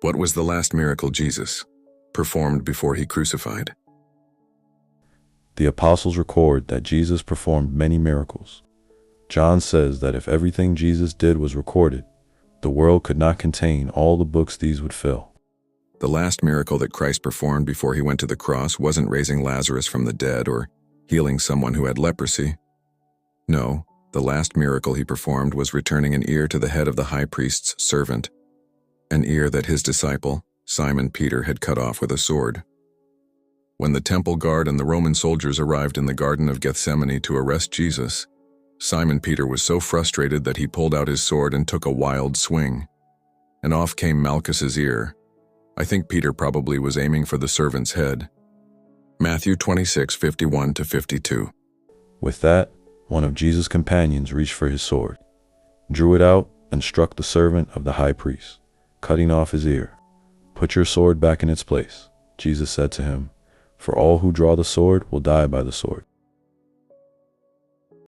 What was the last miracle Jesus performed before he crucified? The apostles record that Jesus performed many miracles. John says that if everything Jesus did was recorded, the world could not contain all the books these would fill. The last miracle that Christ performed before he went to the cross wasn't raising Lazarus from the dead or healing someone who had leprosy. No, the last miracle he performed was returning an ear to the head of the high priest's servant, an ear that his disciple, Simon Peter, had cut off with a sword. When the temple guard and the Roman soldiers arrived in the Garden of Gethsemane to arrest Jesus, Simon Peter was so frustrated that he pulled out his sword and took a wild swing. And off came Malchus's ear. I think Peter probably was aiming for the servant's head. Matthew 26:51-52. With that, one of Jesus' companions reached for his sword, drew it out, and struck the servant of the high priest, cutting off his ear. "Put your sword back in its place," Jesus said to him, "for all who draw the sword will die by the sword."